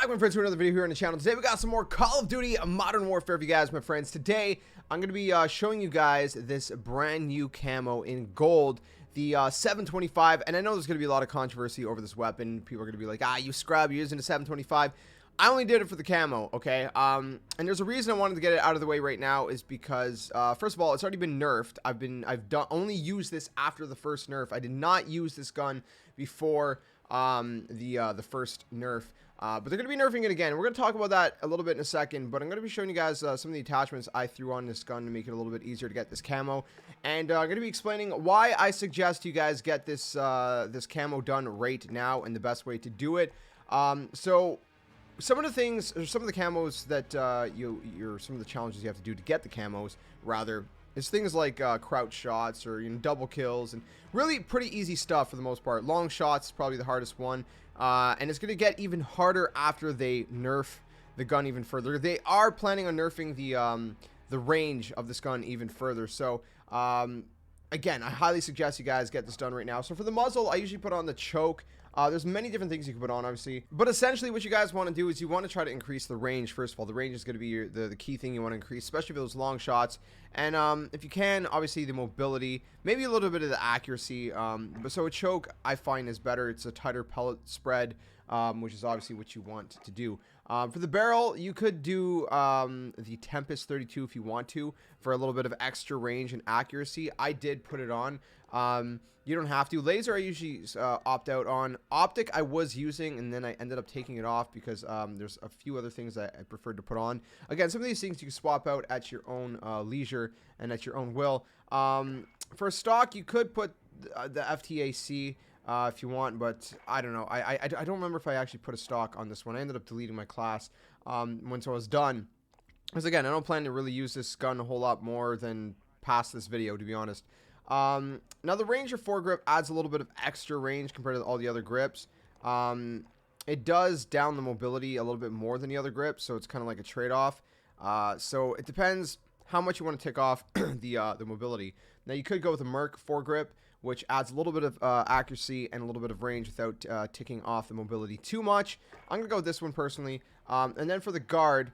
Back, my friends, to another video here on the channel. Today we got some more Call of Duty Modern Warfare for you guys, my friends. Today I'm going to be showing you guys this brand new camo in gold, the 725. And I know there's going to be a lot of controversy over this weapon. People are going to be like, you scrub, you're using a 725. I only did it for the camo, okay? And there's a reason I wanted to get it out of the way right now is because, first of all, it's already been nerfed. I've only used this after the first nerf. I did not use this gun before the first nerf. But they're going to be nerfing it again. We're going to talk about that a little bit in a second, but I'm going to be showing you guys some of the attachments I threw on this gun to make it a little bit easier to get this camo. And I'm going to be explaining why I suggest you guys get this this camo done right now and the best way to do it. So some of the things, or some of the camos that some of the challenges you have to do to get the camos, rather, is things like crouch shots or double kills, and really pretty easy stuff for the most part. Long shots is probably the hardest one. And it's going to get even harder after they nerf the gun even further. They are planning on nerfing the range of this gun even further. So, again, I highly suggest you guys get this done right now. So for the muzzle, I usually put on the choke. There's many different things you can put on, obviously. But essentially what you guys want to do is you want to try to increase the range. First of all, the range is going to be the key thing you want to increase, especially for those long shots. And if you can, obviously the mobility, maybe a little bit of the accuracy. But so a choke, I find, is better. It's a tighter pellet spread, which is obviously what you want to do. For the barrel, you could do the Tempest 32 if you want to, for a little bit of extra range and accuracy. I did put it on. You don't have to. Laser I usually opt out on. Optic I was using, and then I ended up taking it off because there's a few other things that I preferred to put on. Again, some of these things you can swap out at your own leisure and at your own will. For stock, you could put the FTAC if you want, but I don't know. I don't remember if I actually put a stock on this one. I ended up deleting my class once I was done. Because again, I don't plan to really use this gun a whole lot more than past this video, to be honest. Now the Ranger foregrip adds a little bit of extra range compared to all the other grips. It does down the mobility a little bit more than the other grips, so it's kind of like a trade-off. So it depends how much you want to tick off the mobility. Now you could go with a Merc foregrip, which adds a little bit of accuracy and a little bit of range without ticking off the mobility too much. I'm gonna go with this one personally. And then for the guard,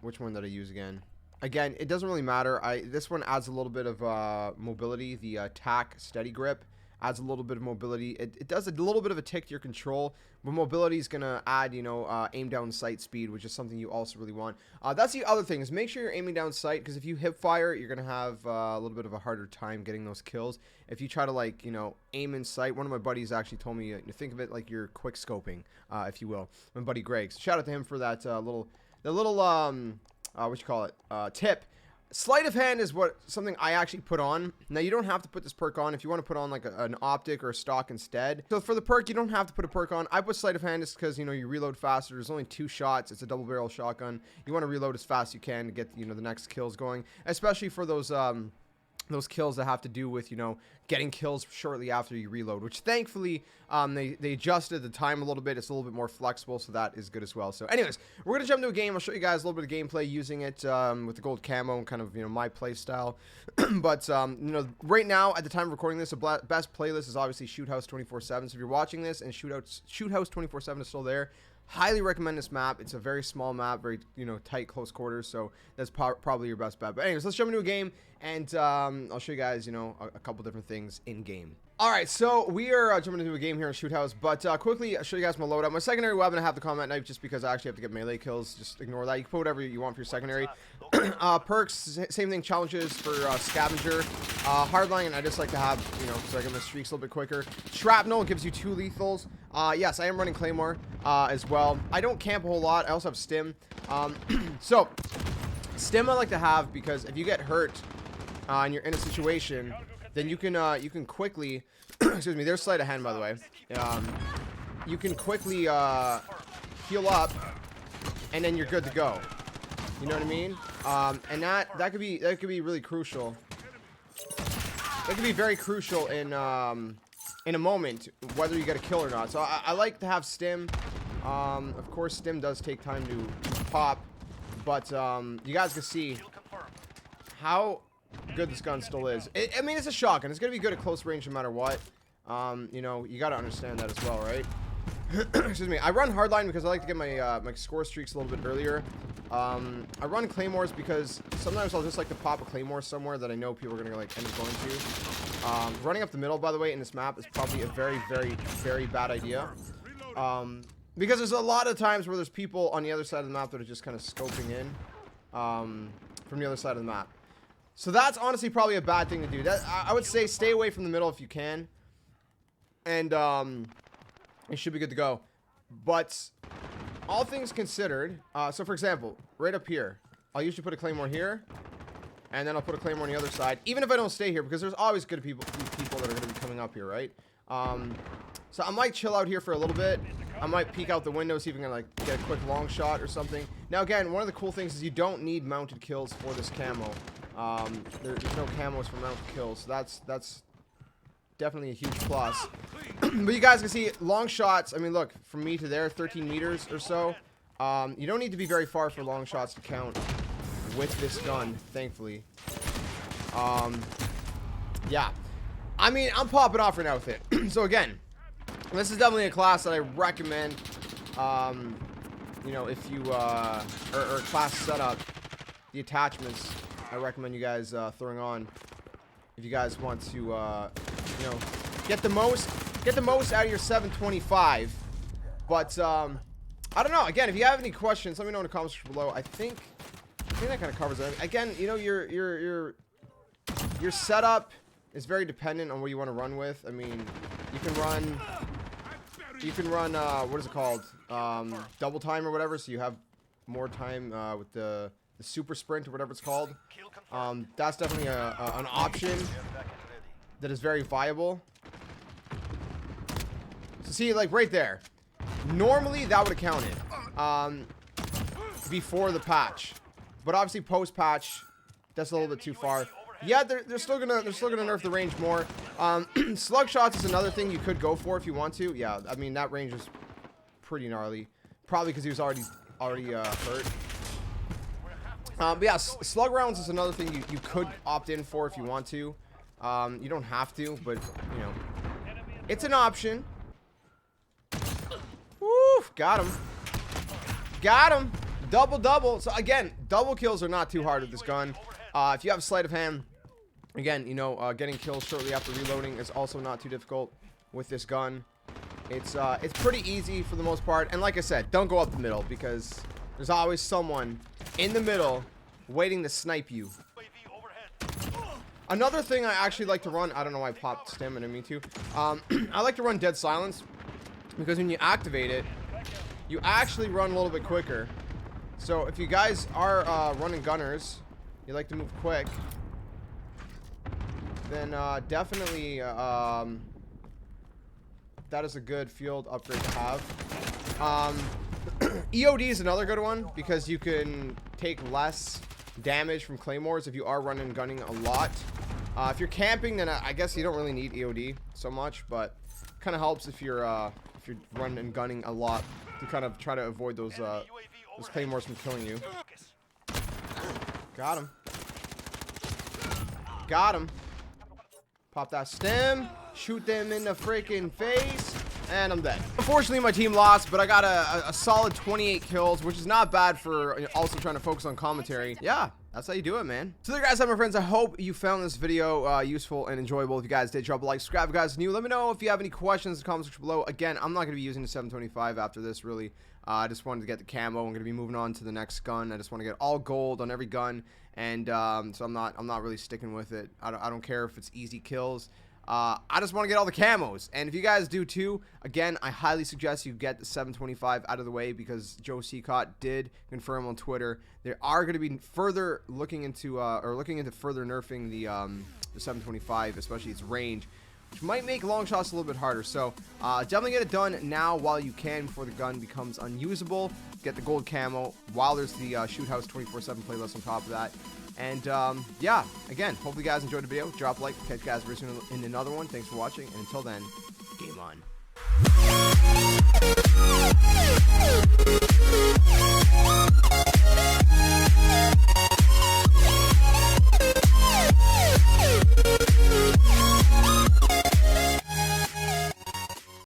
which one did I use again? Again, it doesn't really matter. This one adds a little bit of mobility. The TAC steady grip adds a little bit of mobility. It does a little bit of a tick to your control, but mobility is going to add, aim down sight speed, which is something you also really want. That's the other thing, is make sure you're aiming down sight, because if you hip fire, you're going to have a little bit of a harder time getting those kills. If you try to, aim in sight, one of my buddies actually told me to think of it like you're quick scoping, if you will. My buddy Greg. So shout out to him for that what you call it, tip. Sleight of hand is something I actually put on. Now you don't have to put this perk on if you want to put on like an optic or a stock instead. So for the perk, you don't have to put a perk on. I put sleight of hand just because you reload faster. There's only 2 shots. It's a double barrel shotgun. You want to reload as fast as you can to get the next kills going, especially for those kills that have to do with getting kills shortly after you reload, which thankfully they adjusted the time a little bit. It's a little bit more flexible, so that is good as well. So anyways, we're gonna jump into a game. I'll show you guys a little bit of gameplay using it with the gold camo and kind of my play style. But right now at the time of recording this, the best playlist is obviously Shoot House 24/7. So if you're watching this and Shoot House 24/7 is still there, highly recommend this map. It's a very small map, very tight, close quarters, so that's probably your best bet. But anyways, let's jump into a game, and I'll show you guys a couple different things in game. All right, so we are jumping into a game here in Shoot House, but quickly I'll show you guys my loadout. My secondary weapon, I have the combat knife just because I actually have to get melee kills. Just ignore that. You can put whatever you want for your secondary. Perks, same thing. Challenges for scavenger, hardline, and I just like to have so I get my streaks a little bit quicker. Shrapnel gives you 2 lethals. Yes, I am running Claymore as well. I don't camp a whole lot. I also have Stim. So Stim I like to have because if you get hurt and you're in a situation, then you can quickly excuse me, there's sleight of hand, by the way. You can quickly heal up, and then you're good to go. You know what I mean? And that could be really crucial. That could be very crucial in a moment, whether you get a kill or not. So I like to have Stim. Of course, Stim does take time to pop, but you guys can see how good this gun still is. I mean, it's a shotgun. It's gonna be good at close range no matter what. You gotta understand that as well, right? Excuse me. I run hardline because I like to get my my score streaks a little bit earlier. I run claymores because sometimes I'll just like to pop a claymore somewhere that I know people are gonna like end up going to. Running up the middle, by the way, in this map is probably a very, very, very bad idea. Because there's a lot of times where there's people on the other side of the map that are just kind of scoping in from the other side of the map. So that's honestly probably a bad thing to do. That I would say stay away from the middle if you can, and it should be good to go. But all things considered, so for example, right up here, I'll usually put a claymore here, and then I'll put a claymore on the other side, even if I don't stay here, because there's always good people that are going to be coming up here, right? So I might chill out here for a little bit. I might peek out the window, see if I can like get a quick long shot or something. Now again, one of the cool things is you don't need mounted kills for this camo. There's no camos for mounted kills, so that's definitely a huge plus. But you guys can see long shots. I mean, look, from me to there, 13 meters or so. You don't need to be very far for long shots to count with this gun, thankfully. Yeah. I mean, I'm popping off right now with it. So again, this is definitely a class that I recommend. You know, if you or class setup, the attachments, I recommend you guys throwing on if you guys want to, you know, get the most out of your 725. But I don't know. Again, if you have any questions, let me know in the comments below. I think that kind of covers it. Again, you know, your setup is very dependent on what you want to run with. I mean, you can run what is it called, double time or whatever, so you have more time with the super sprint or whatever it's called. That's definitely an option that is very viable. So see, like right there, normally that would have counted before the patch, but obviously post patch, that's a little bit too far. Yeah, they're still gonna nerf the range more. Slug shots is another thing you could go for if you want to. Yeah, I mean that range is pretty gnarly, probably because he was already hurt. But yeah, slug rounds is another thing you could opt in for if you want to. You don't have to, but you know, it's an option. Woo! Got him. Got him. Double. So again, double kills are not too hard with this gun. If you have sleight of hand, again, you know, getting kills shortly after reloading is also not too difficult with this gun. It's pretty easy for the most part. And like I said, don't go up the middle because there's always someone in the middle waiting to snipe you. Another thing I actually like to run, I don't know why I popped stim, I didn't mean to. I like to run dead silence because when you activate it, you actually run a little bit quicker. So if you guys are running gunners, you like to move quick, then definitely that is a good field upgrade to have. EOD is another good one because you can take less damage from claymores if you are running and gunning a lot. If you're camping, then I guess you don't really need EOD so much, but kind of helps if you're running and gunning a lot to kind of try to avoid those claymores from killing you. Got him. Got him. Pop that stem. Shoot them in the freaking face. And I'm dead. Unfortunately, my team lost, but I got a solid 28 kills, which is not bad for also trying to focus on commentary. Yeah, that's how you do it, man. So there, guys, my friends. I hope you found this video useful and enjoyable. If you guys did, drop a like, subscribe. If you guys are new, let me know if you have any questions in the comments section below. Again, I'm not going to be using the 725 after this, really. I just wanted to get the camo. I'm going to be moving on to the next gun. I just want to get all gold on every gun, and so I'm not really sticking with it. I don't care if it's easy kills. I just want to get all the camos, and if you guys do too, again, I highly suggest you get the 725 out of the way because JSkeleton did confirm on Twitter they are going to be further looking into further nerfing the 725, especially its range, which might make long shots a little bit harder. So definitely get it done now while you can before the gun becomes unusable. Get the gold camo while there's the Shoot House 24/7 playlist on top of that. And yeah, again, hopefully you guys enjoyed the video. Drop a like. Catch you guys very soon in another one. Thanks for watching, and until then, game on.